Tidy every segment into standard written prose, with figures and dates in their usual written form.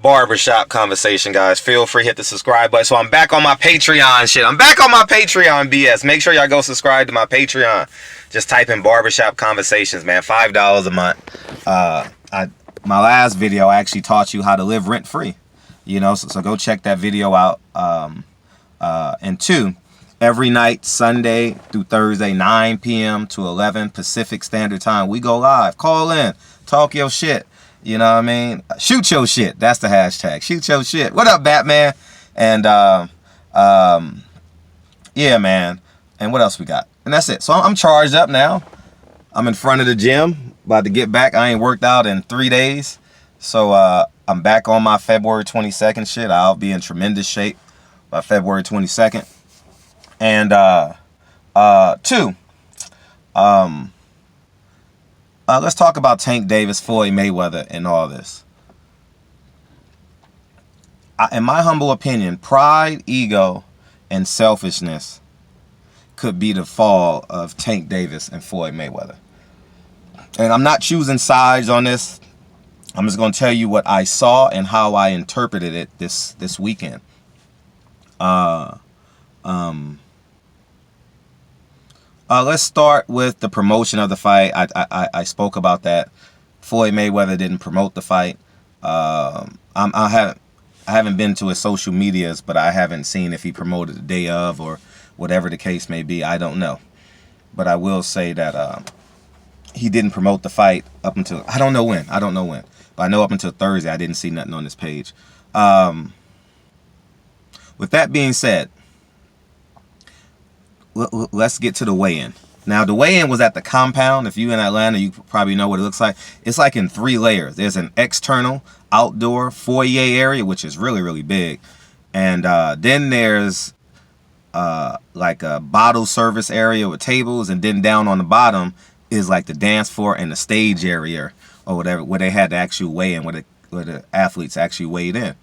barbershop conversation, guys. Feel free, hit the subscribe button. So I'm back on my Patreon shit. I'm back on my Patreon BS. Make sure y'all go subscribe to my Patreon. Just type in barbershop conversations, man. $5 a month. My last video I actually taught you how to live rent free. You know, so go check that video out. And two, every night, Sunday through Thursday, 9 p.m. to 11 Pacific Standard Time, we go live. Call in, talk your shit. You know what I mean? Shoot your shit. That's the hashtag. Shoot your shit. What up, Batman? And yeah, man. And what else we got? And that's it. So I'm charged up now. I'm in front of the gym, about to get back. I ain't worked out in 3 days. So I'm back on my February 22nd shit. I'll be in tremendous shape by February 22nd. And two, let's talk about Tank Davis, Floyd Mayweather, and all this. In my humble opinion, pride, ego, and selfishness could be the fall of Tank Davis and Floyd Mayweather. And I'm not choosing sides on this. I'm just going to tell you what I saw and how I interpreted it this weekend. Let's start with the promotion of the fight. I spoke about that. Floyd Mayweather didn't promote the fight. I haven't been to his social medias, but I haven't seen if he promoted the day of or whatever the case may be. I don't know. But I will say that he didn't promote the fight up until, I don't know when. But I know up until Thursday, I didn't see nothing on this page. With that being said, let's get to the weigh-in. Now, the weigh-in was at the compound. If you're in Atlanta, you probably know what it looks like. It's like in 3 layers. There's an external outdoor foyer area, which is really, really big. And then there's like a bottle service area with tables. And then down on the bottom is like the dance floor and the stage area or whatever, where they had to actually weigh in, where the athletes actually weighed in.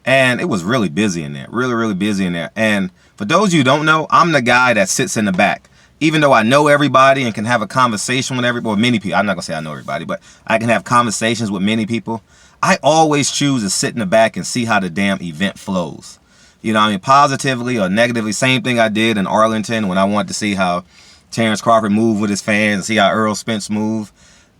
And it was really busy in there. Really, really busy in there. And for those of you who don't know, I'm the guy that sits in the back. Even though I know everybody and can have a conversation with everybody, or many people. I'm not going to say I know everybody, but I can have conversations with many people. I always choose to sit in the back and see how the damn event flows. You know what I mean? Positively or negatively. Same thing I did in Arlington when I wanted to see how Terrence Crawford moved with his fans and see how Earl Spence moved.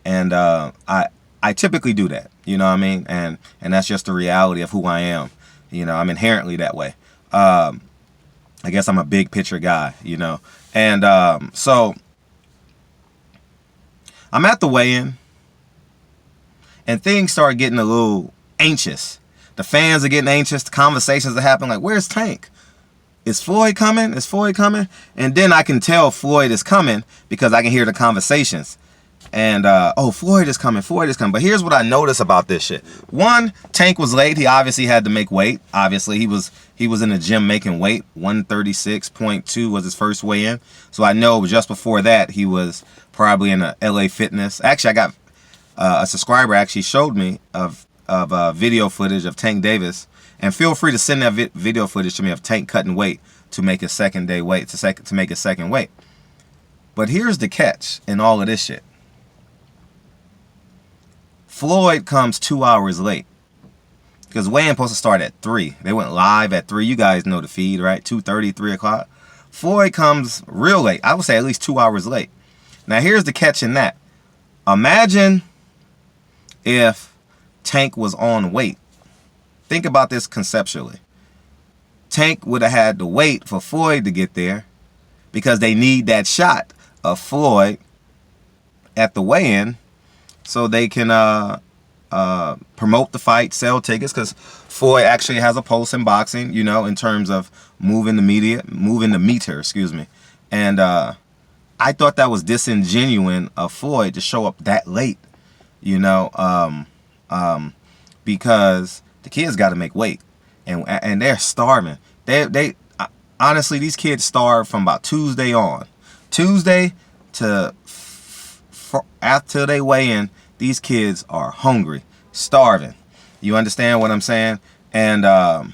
And I typically do that. You know what I mean? And that's just the reality of who I am. You know, I'm inherently that way. I guess I'm a big picture guy, you know. And so I'm at the weigh-in, and things start getting a little anxious. The fans are getting anxious. The conversations are happening like, where's Tank? Is Floyd coming? Is Floyd coming? And then I can tell Floyd is coming because I can hear the conversations. And, oh, Floyd is coming. Floyd is coming. But here's what I noticed about this shit. One, Tank was late. He obviously had to make weight. Obviously, he was in the gym making weight. 136.2 was his first weigh-in. So I know just before that, he was probably in a LA Fitness. Actually, I got a subscriber actually showed me of video footage of Tank Davis. And feel free to send that video footage to me of Tank cutting weight to make his second day weight, to make his second weight. But here's the catch in all of this shit. Floyd comes 2 hours late because weigh-in supposed to start at 3. They went live at 3. You guys know the feed, right? 2:30, 3 o'clock. Floyd comes real late. I would say at least 2 hours late. Now, here's the catch in that. Imagine if Tank was on weight. Think about this conceptually. Tank would have had to wait for Floyd to get there because they need that shot of Floyd at the weigh-in so they can promote the fight, sell tickets, because Floyd actually has a pulse in boxing, you know, in terms of moving the meter, excuse me. And I thought that was disingenuous of Floyd to show up that late, you know, because the kids got to make weight, and they're starving. They honestly, these kids starve from about Tuesday on. Tuesday to after they weigh in, these kids are hungry, starving. You understand what I'm saying? And so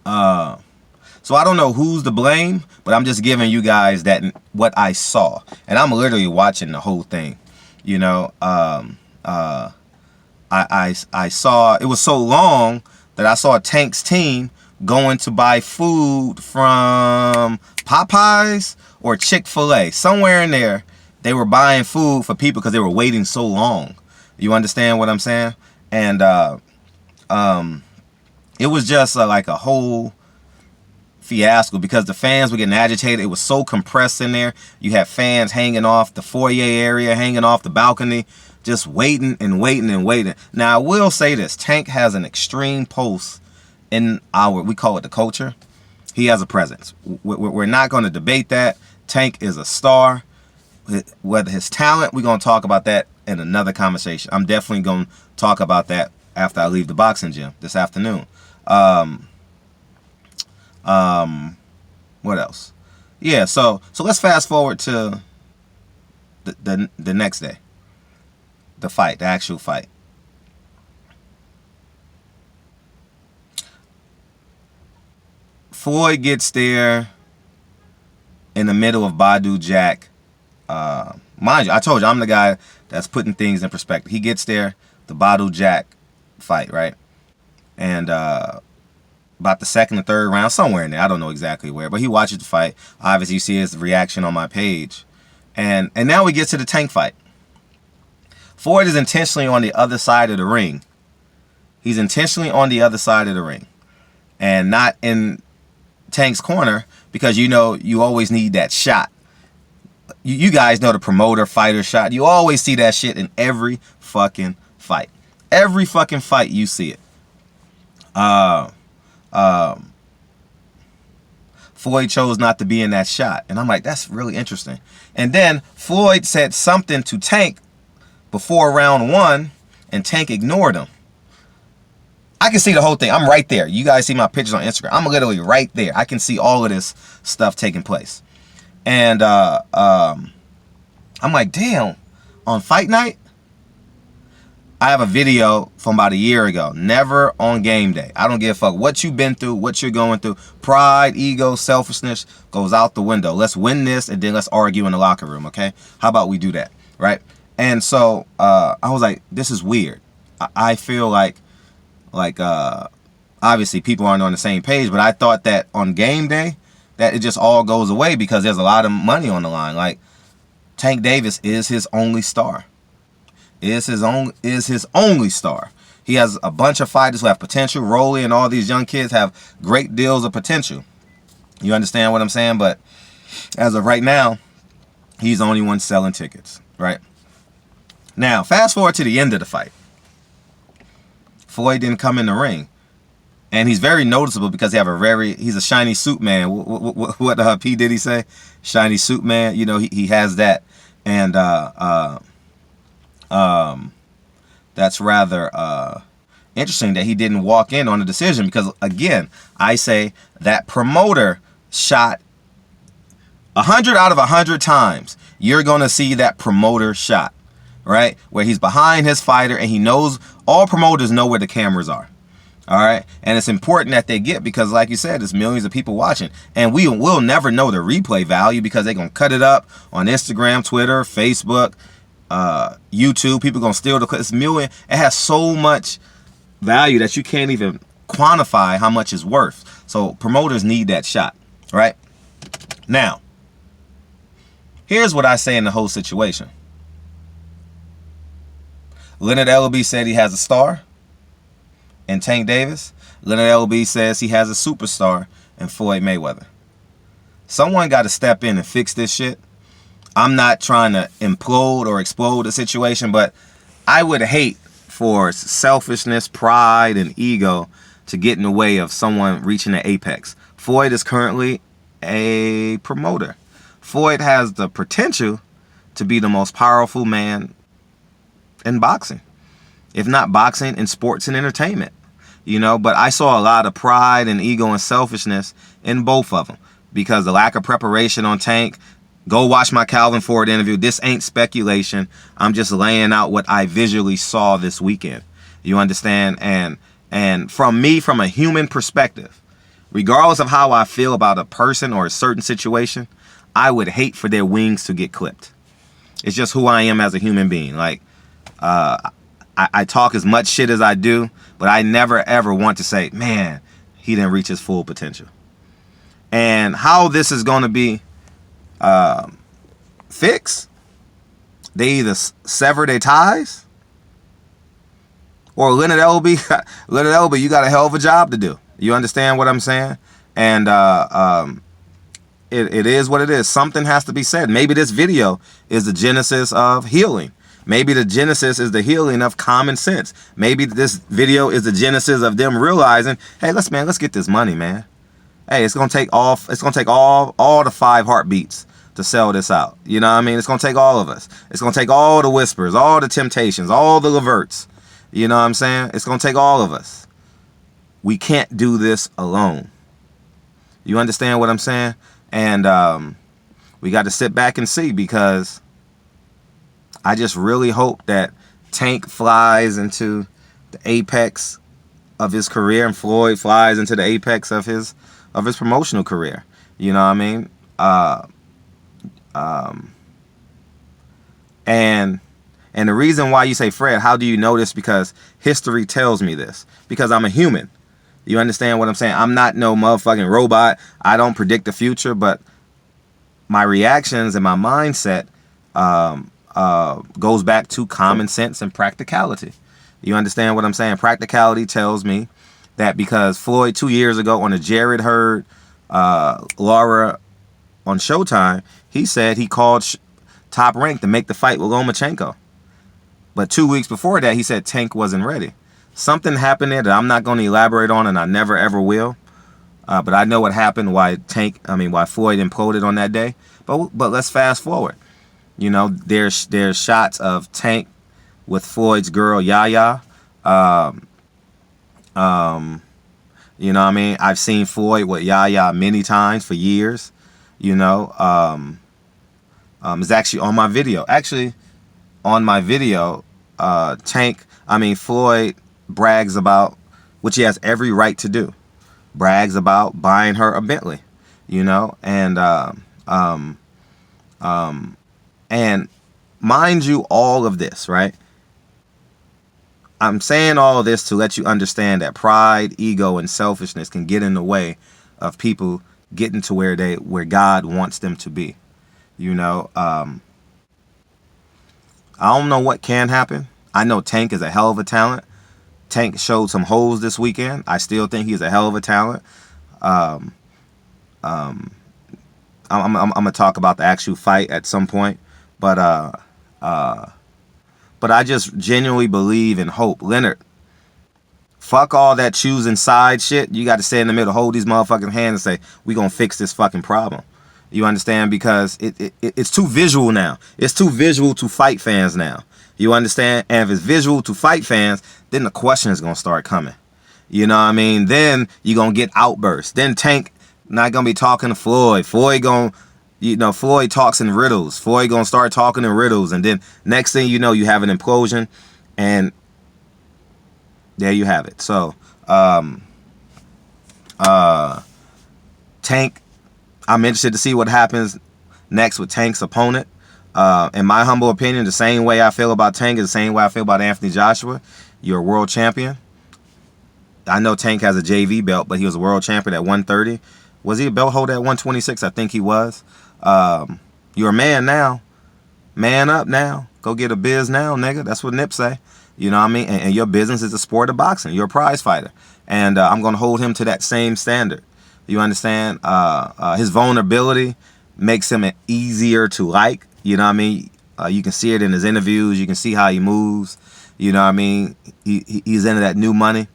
I don't know who's to blame, but I'm just giving you guys that what I saw, and I'm literally watching the whole thing. You know, I saw, it was so long that I saw Tank's team going to buy food from Popeyes or Chick-fil-A. Somewhere in there, they were buying food for people because they were waiting so long. You understand what I'm saying? And it was just like a whole fiasco because the fans were getting agitated. It was so compressed in there. You had fans hanging off the foyer area, hanging off the balcony, just waiting and waiting and waiting. Now, I will say this. Tank has an extreme pulse in our, we call it the culture. He has a presence. We're not going to debate that. Tank is a star. Whether his talent, we're going to talk about that in another conversation. I'm definitely going to talk about that after I leave the boxing gym this afternoon. What else? Yeah, so let's fast forward to the next day. The fight, the actual fight. Floyd gets there in the middle of Badu Jack. Mind you, I told you, I'm the guy that's putting things in perspective. He gets there, the Badu Jack fight, right? And about the second or third round, somewhere in there, I don't know exactly where, but he watches the fight. Obviously, you see his reaction on my page. And now we get to the Tank fight. Floyd is intentionally on the other side of the ring. He's intentionally on the other side of the ring. And not in Tank's corner, because you know you always need that shot. You guys know the promoter fighter shot. You always see that shit in every fucking fight. Every fucking fight you see it. Floyd chose not to be in that shot. And I'm like, that's really interesting. And then Floyd said something to Tank before round one, and Tank ignored him. I can see the whole thing. I'm right there. You guys see my pictures on Instagram. I'm literally right there. I can see all of this stuff taking place. And I'm like, damn, on fight night? I have a video from about a year ago. Never on game day. I don't give a fuck what you've been through, what you're going through. Pride, ego, selfishness goes out the window. Let's win this, and then let's argue in the locker room, okay? How about we do that, right? And so I was like, this is weird. I feel like obviously people aren't on the same page, but I thought that on game day that it just all goes away because there's a lot of money on the line. Like, Tank Davis is his only star. Is his only star. He has a bunch of fighters who have potential. Rolly and all these young kids have great deals of potential. You understand what I'm saying? But as of right now, he's the only one selling tickets, right? Now, fast forward to the end of the fight. Floyd didn't come in the ring. And he's very noticeable because he's a shiny suit man. What P. Diddy say? Shiny suit man. You know, he has that. And that's rather interesting that he didn't walk in on the decision because, again, I say that promoter shot 100 out of 100 times. You're going to see that promoter shot, right? Where he's behind his fighter and he knows, all promoters know where the cameras are. All right. And it's important that they get, because like you said, there's millions of people watching, and we will never know the replay value because they're going to cut it up on Instagram, Twitter, Facebook, YouTube. People going to steal the clip. It's million. It has so much value that you can't even quantify how much it's worth. So promoters need that shot. Right. Now, here's what I say in the whole situation. Leonard Ellaby said he has a star in Tank Davis. Leonard Ellaby says he has a superstar in Floyd Mayweather. Someone got to step in and fix this shit. I'm not trying to implode or explode the situation, but I would hate for selfishness, pride, and ego to get in the way of someone reaching the apex. Floyd is currently a promoter. Floyd has the potential to be the most powerful man in boxing, if not boxing, in sports and entertainment. You know, but I saw a lot of pride and ego and selfishness in both of them because the lack of preparation on Tank. Go watch my Calvin Ford interview. This ain't speculation. I'm just laying out what I visually saw this weekend. You understand? And from me, from a human perspective, regardless of how I feel about a person or a certain situation, I would hate for their wings to get clipped. It's just who I am as a human being. Like, I I talk as much shit as I do, but I never ever want to say, man, he didn't reach his full potential. And how this is going to be fixed, they either sever their ties, or Leonard Elby, Leonard Elby, you got a hell of a job to do. You understand what I'm saying? And it is what it is. Something has to be said. Maybe this video is the genesis of healing. Maybe the genesis is the healing of common sense. Maybe this video is the genesis of them realizing, hey, let's get this money, man. Hey, it's gonna take all the 5 heartbeats to sell this out. You know what I mean? It's gonna take all of us. It's gonna take all the whispers, all the temptations, all the Leverts. You know what I'm saying? It's gonna take all of us. We can't do this alone. You understand what I'm saying? And we got to sit back and see, because I just really hope that Tank flies into the apex of his career and Floyd flies into the apex of his promotional career. You know what I mean? And the reason why you say, Fred, how do you know this? Because history tells me this. Because I'm a human. You understand what I'm saying? I'm not no motherfucking robot. I don't predict the future, but my reactions and my mindset goes back to common sense and practicality. You understand what I'm saying? Practicality tells me that because Floyd 2 years ago on the Jared Hurd, Laura on Showtime, he said he called Top Rank to make the fight with Lomachenko. But 2 weeks before that, he said Tank wasn't ready. Something happened there that I'm not going to elaborate on, and I never ever will. But I know what happened, why Floyd imploded on that day. But let's fast forward. You know, there's shots of Tank with Floyd's girl Yaya. You know what I mean? I've seen Floyd with Yaya many times for years. You know, it's actually on my video. Floyd brags about, which he has every right to do, brags about buying her a Bentley, you know, and mind you, all of this, right? I'm saying all of this to let you understand that pride, ego, and selfishness can get in the way of people getting to where God wants them to be. You know, I don't know what can happen. I know Tank is a hell of a talent. Tank showed some holes this weekend. I still think he's a hell of a talent. I'm gonna talk about the actual fight at some point, but I just genuinely believe and hope, Leonard, fuck all that choosing side shit. You got to stay in the middle, hold these motherfucking hands and say, we gonna fix this fucking problem. You understand? Because it's too visual now. It's too visual to fight fans now. You understand? And if it's visual to fight fans, then the question is going to start coming. You know what I mean? Then you're going to get outbursts. Then Tank not going to be talking to Floyd. Floyd talks in riddles. Floyd going to start talking in riddles. And then next thing you know, you have an implosion. And there you have it. So, Tank, I'm interested to see what happens next with Tank's opponent. In my humble opinion, the same way I feel about Tank is the same way I feel about Anthony Joshua. You're a world champion. I know Tank has a JV belt, but he was a world champion at 130. Was he a belt holder at 126? I think he was. You're a man now. Man up now. Go get a biz now, nigga. That's what Nip say. You know what I mean? And your business is the sport of boxing. You're a prize fighter. And I'm going to hold him to that same standard. You understand? His vulnerability makes him easier to like. You know what I mean? You can see it in his interviews. You can see how he moves. You know what I mean? He's into that new money.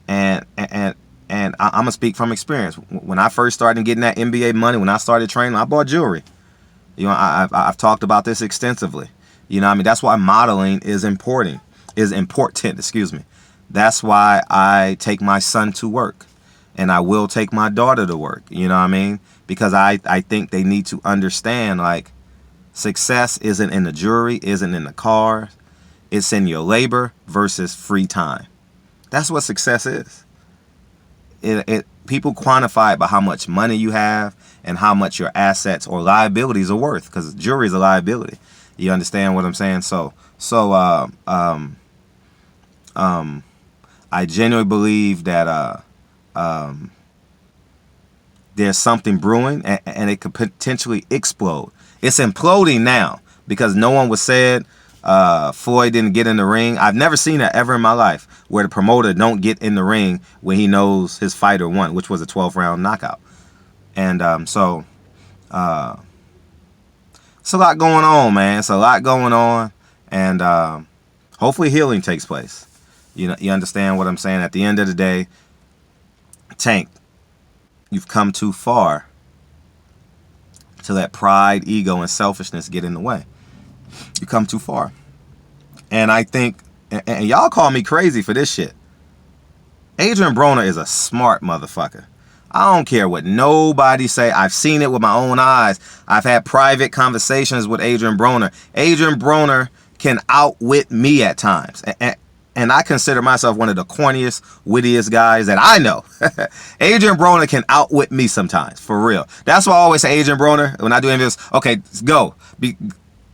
And I'm going to speak from experience. When I first started getting that NBA money, when I started training, I bought jewelry. You know, I've talked about this extensively. You know what I mean? That's why modeling is important. Excuse me. That's why I take my son to work. And I will take my daughter to work. You know what I mean? Because I think they need to understand, like, success isn't in the jewelry, isn't in the car. It's in your labor versus free time. That's what success is. People quantify it by how much money you have and how much your assets or liabilities are worth, because jewelry is a liability. You understand what I'm saying? So I genuinely believe that there's something brewing, and it could potentially explode. It's imploding now because no one was said. Floyd didn't get in the ring. I've never seen that ever in my life where the promoter don't get in the ring when he knows his fighter won, which was a 12th round knockout. And so it's a lot going on, man. It's a lot going on, and hopefully healing takes place. You know, you understand what I'm saying? At the end of the day, Tank, you've come too far to let pride, ego, and selfishness get in the way. You come too far. And I think, and y'all call me crazy for this shit, Adrian Broner is a smart motherfucker. I don't care what nobody say. I've seen it with my own eyes. I've had private conversations with Adrian Broner. Adrian Broner can outwit me at times. And I consider myself one of the corniest, wittiest guys that I know. Adrian Broner can outwit me sometimes, for real. That's why I always say, Adrian Broner, when I do interviews, okay, go.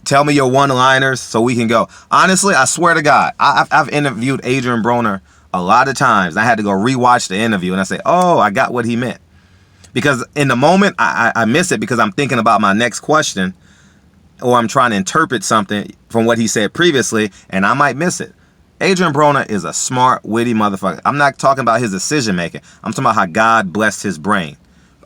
Tell me your one-liners so we can go. Honestly, I swear to God, I've interviewed Adrian Broner a lot of times. I had to go rewatch the interview, and I say, oh, I got what he meant. Because in the moment, I miss it because I'm thinking about my next question, or I'm trying to interpret something from what he said previously, and I might miss it. Adrian Broner is a smart, witty motherfucker. I'm not talking about his decision-making. I'm talking about how God blessed his brain.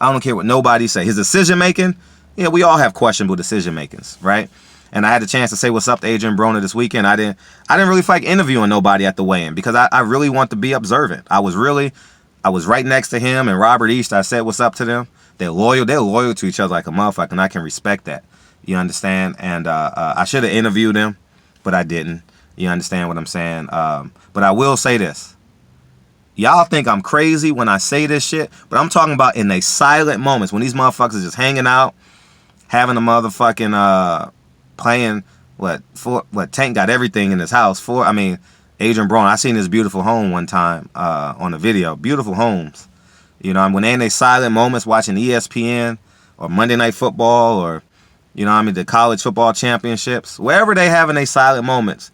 I don't care what nobody say. His decision-making, yeah, we all have questionable decision-makings, right? And I had the chance to say what's up to Adrian Broner this weekend. I didn't really feel like interviewing nobody at the weigh-in because I really want to be observant. I was right next to him and Robert East. I said what's up to them. They're loyal to each other like a motherfucker, and I can respect that. You understand? And I should have interviewed him, but I didn't. You understand what I'm saying? But I will say this. Y'all think I'm crazy when I say this shit, but I'm talking about in they silent moments when these motherfuckers are just hanging out, having a motherfucking playing what Tank got everything in his house for. I mean, Adrian Broner, I seen his beautiful home one time on a video. Beautiful homes. You know, when they in their silent moments watching ESPN or Monday Night Football or, you know, the college football championships, wherever they having their silent moments,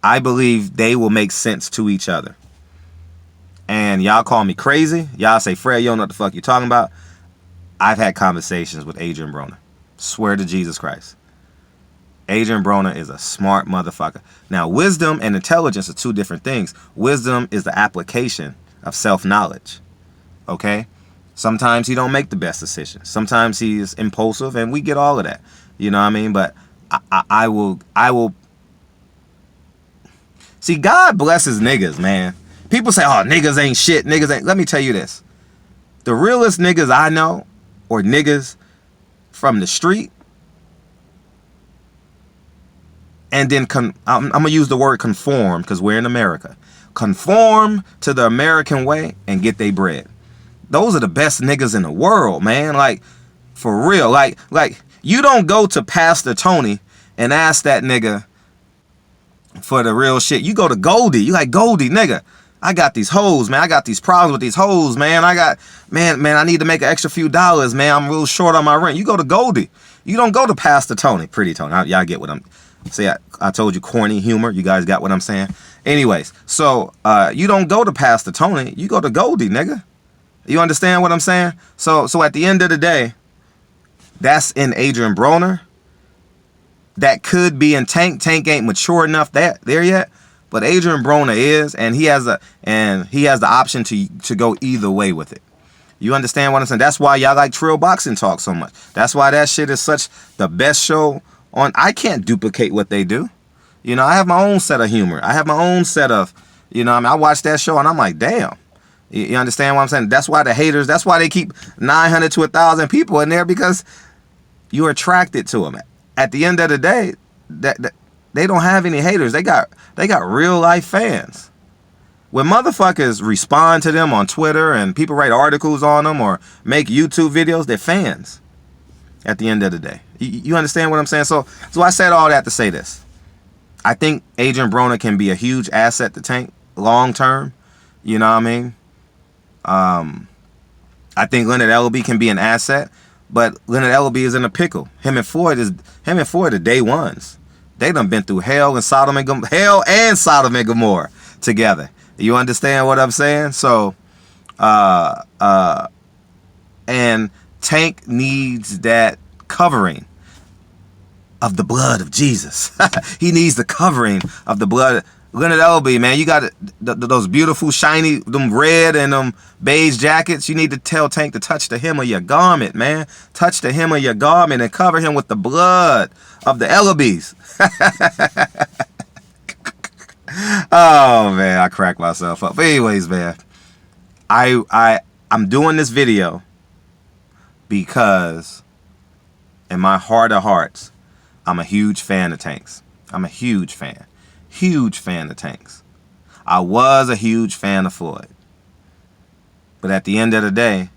I believe they will make sense to each other. And y'all call me crazy. Y'all say, Fred, you don't know what the fuck you're talking about. I've had conversations with Adrian Broner. Swear to Jesus Christ. Adrian Broner is a smart motherfucker. Now, wisdom and intelligence are two different things. Wisdom is the application of self-knowledge. Okay? Sometimes he don't make the best decisions. Sometimes he's impulsive, and we get all of that. You know what I mean? But I will. See, God blesses niggas, man. People say, oh, niggas ain't shit. Niggas ain't. Let me tell you this. The realest niggas I know, or niggas from the street, and then I'm going to use the word conform because we're in America. Conform to the American way and get they bread. Those are the best niggas in the world, man. Like, for real. Like you don't go to Pastor Tony and ask that nigga for the real shit. You go to Goldie. You like, Goldie, nigga, I got these hoes, man. I got these problems with these hoes, man. Man, I need to make an extra few dollars, man. I'm real short on my rent. You go to Goldie. You don't go to Pastor Tony. Pretty Tony. Y'all get what I'm... See, I told you corny humor. You guys got what I'm saying? Anyways, so you don't go to Pastor Tony. You go to Goldie, nigga. You understand what I'm saying? So at the end of the day, that's in Adrian Broner. That could be in Tank. Tank ain't mature enough there yet. But Adrian Broner is, and he has the option to go either way with it. You understand what I'm saying? That's why y'all like Trill Boxing Talk so much. That's why that shit is such the best show on. I can't duplicate what they do. You know, I have my own set of humor. I have my own set of, you know, I watch that show and I'm like, damn. You understand what I'm saying? That's why the haters, that's why they keep 900 to 1,000 people in there, because you're attracted to them. At the end of the day, that they don't have any haters. They got real life fans. When motherfuckers respond to them on Twitter and people write articles on them or make YouTube videos, they're fans. At the end of the day, you understand what I'm saying? So I said all that to say this. I think Adrian Broner can be a huge asset to Tank long term. You know what I mean? I think Leonard Ellaby can be an asset, but Leonard Ellaby is in a pickle. Him and Floyd are day ones. They done been through hell and Sodom and Gomorrah together. You understand what I'm saying? So, and Tank needs that covering of the blood of Jesus. He needs the covering of the blood. Leonard LB, man, you got those beautiful, shiny, them red and them beige jackets. You need to tell Tank to touch the hem of your garment, man. Touch the hem of your garment and cover him with the blood of the LBs. Oh, man, I cracked myself up. But anyways, man, I'm doing this video because in my heart of hearts, I'm a huge fan of Tanks. I'm a huge fan. Huge fan of Tanks. I was a huge fan of Floyd. But at the end of the day,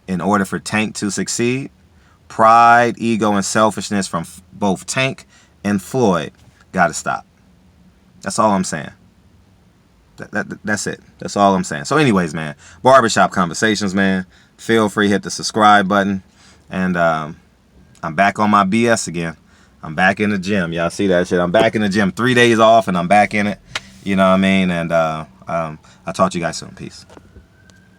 in order for Tank to succeed, pride, ego, and selfishness from both Tank and Floyd got to stop. That's all I'm saying. That's it. That's all I'm saying. So anyways, man, Barbershop Conversations, man. Feel free, hit the subscribe button. And I'm back on my BS again. I'm back in the gym. Y'all see that shit? I'm back in the gym. 3 days off and I'm back in it. You know what I mean? And I'll talk to you guys soon. Peace.